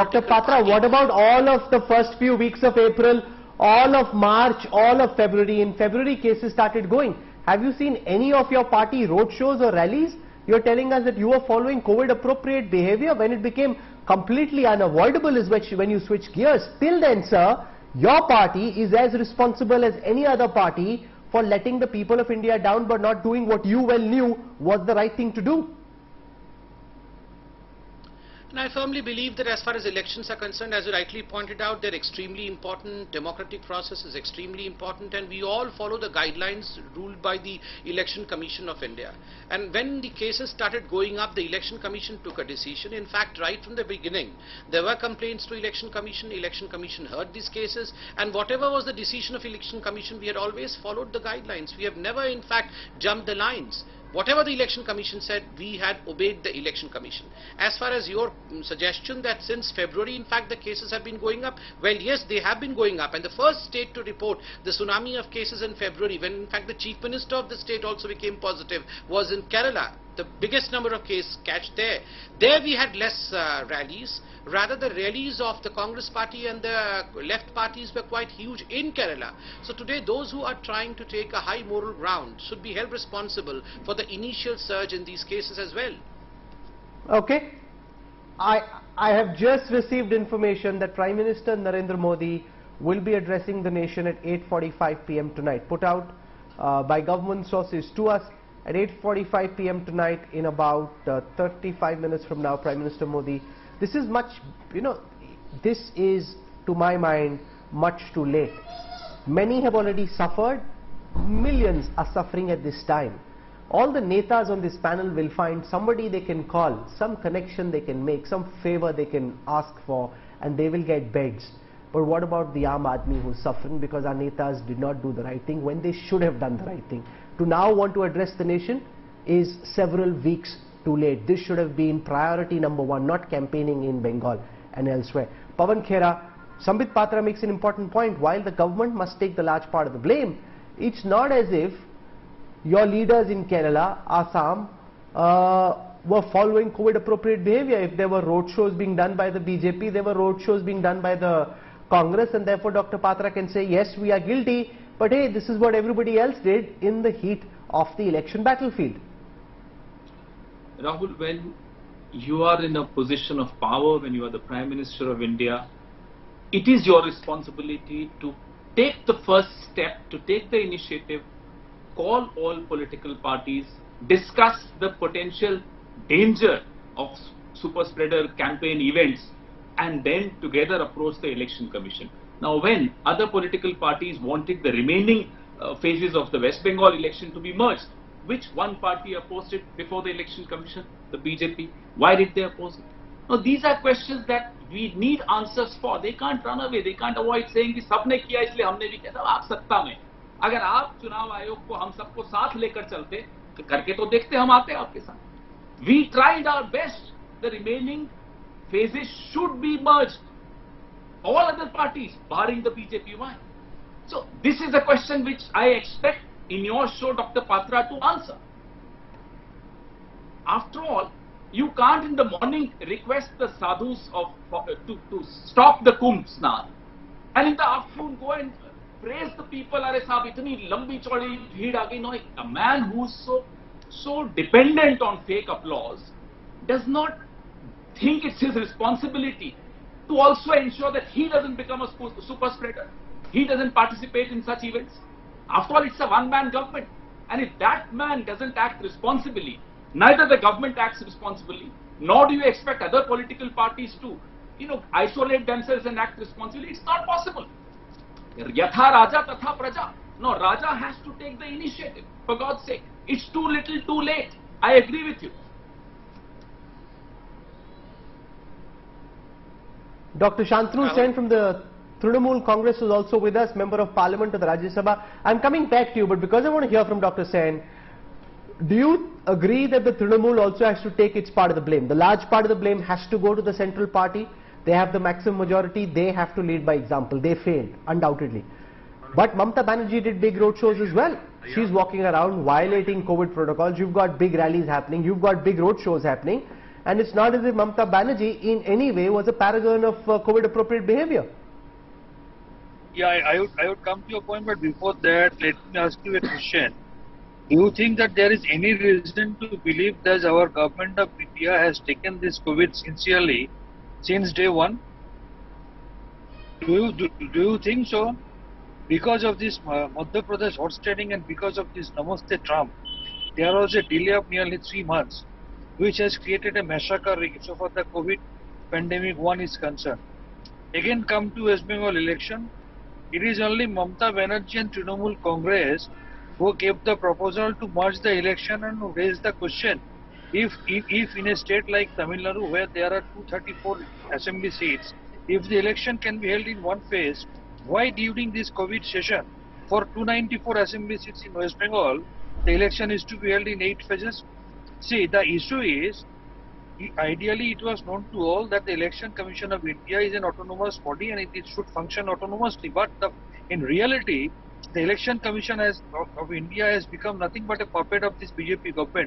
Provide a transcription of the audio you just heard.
Dr. Patra, what about all of the first few weeks of April, all of March, all of February? In February, cases started going. Have you seen any of your party roadshows or rallies? You're telling us that you were following COVID-appropriate behavior when it became completely unavoidable is when you switch gears. Till then, sir, your party is as responsible as any other party for letting the people of India down but not doing what you well knew was the right thing to do. And I firmly believe that as far as elections are concerned, as you rightly pointed out, they're extremely important. Democratic process is extremely important, and we all follow the guidelines ruled by the Election Commission of India. And when the cases started going up, the Election Commission took a decision. In fact, right from the beginning, there were complaints to Election Commission heard these cases, and whatever was the decision of Election Commission, we had always followed the guidelines. We have never, in fact, jumped the lines. Whatever the Election Commission said, we had obeyed the Election Commission. As far as your suggestion that since February, in fact, the cases have been going up, well, yes, they have been going up. And the first state to report the tsunami of cases in February, when in fact the Chief Minister of the state also became positive, was in Kerala. The biggest number of cases catch there. There we had less rallies. Rather, the rallies of the Congress party and the left parties were quite huge in Kerala. So today, those who are trying to take a high moral ground should be held responsible for the initial surge in these cases as well. Okay. I have just received information that Prime Minister Narendra Modi will be addressing the nation at 8:45 p.m. tonight, put out by government sources to us. At 8:45 p.m. tonight, in about 35 minutes from now, Prime Minister Modi, this is much, this is, to my mind, much too late. Many have already suffered. Millions are suffering at this time. All the netas on this panel will find somebody they can call, some connection they can make, some favor they can ask for, and they will get beds. But what about the Aam Aadmi who's suffering because our netas did not do the right thing when they should have done the right thing? To now want to address the nation is several weeks too late. This should have been priority number one, not campaigning in Bengal and elsewhere. Pawan Khera, Sambit Patra makes an important point. While the government must take the large part of the blame, it's not as if your leaders in Kerala, Assam, were following COVID-appropriate behavior. If there were roadshows being done by the BJP, there were roadshows being done by the Congress, and therefore Dr. Patra can say, yes, we are guilty, but hey, this is what everybody else did in the heat of the election battlefield. Rahul, when you are in a position of power, when you are the Prime Minister of India, it is your responsibility to take the first step, to take the initiative, call all political parties, discuss the potential danger of super spreader campaign events, and then together approach the Election Commission. Now, when other political parties wanted the remaining phases of the West Bengal election to be merged, which one party opposed it before the Election Commission? The BJP. Why did they oppose it? Now, these are questions that we need answers for. They can't run away. They can't avoid saying कि सबने किया इसलिए हमने भी किया. आप सत्ता में, अगर आप चुनाव आयोग को हम सबको साथ लेकर चलते, तो करके तो देखते हम आते आपके साथ. We tried our best. The remaining phases should be merged. All other parties, barring the BJP, why? So this is a question which I expect in your show, Dr. Patra, to answer. After all, you can't in the morning request the sadhus to stop the Kumbh Snan, and in the afternoon go and praise the people. Are sahab itni lambi chaudi bheed aa gayi. No, a man who's so dependent on fake applause does not think it's his responsibility to also ensure that he doesn't become a super spreader. He doesn't participate in such events. After all, it's a one-man government. And if that man doesn't act responsibly, neither the government acts responsibly, nor do you expect other political parties to, isolate themselves and act responsibly. It's not possible. Yatha Raja Tatha Praja. No, Raja has to take the initiative. For God's sake. It's too little, too late. I agree with you. Dr. Shantanu Sen from the Trinamool Congress was also with us, Member of Parliament of the Rajya Sabha. I'm coming back to you, but because I want to hear from Dr. Sen, do you agree that the Trinamool also has to take its part of the blame? The large part of the blame has to go to the central party. They have the maximum majority. They have to lead by example. They failed, undoubtedly. But Mamata Banerjee did big road shows as well. She's walking around violating COVID protocols. You've got big rallies happening. You've got big road shows happening. and it's not as if Mamata Banerjee in any way was a paragon of COVID appropriate behavior. Yeah, I would come to your point, but before that, let me ask you a question. Do you think that there is any reason to believe that our government of India has taken this COVID sincerely since day one? Do you think so? Because of this Madhya Pradesh horse trading and because of this Namaste Trump, there was a delay of nearly 3 months, which has created a massacre so far the COVID pandemic one is concerned. Again, come to West Bengal election. It is only Mamata Banerjee and Trinamool Congress who gave the proposal to merge the election and raise the question. If in a state like Tamil Nadu, where there are 234 assembly seats, if the election can be held in one phase, why during this COVID session, for 294 assembly seats in West Bengal, the election is to be held in 8 phases? See, the issue is, ideally it was known to all that the Election Commission of India is an autonomous body and it should function autonomously. But in reality, the Election Commission of India has become nothing but a puppet of this BJP government.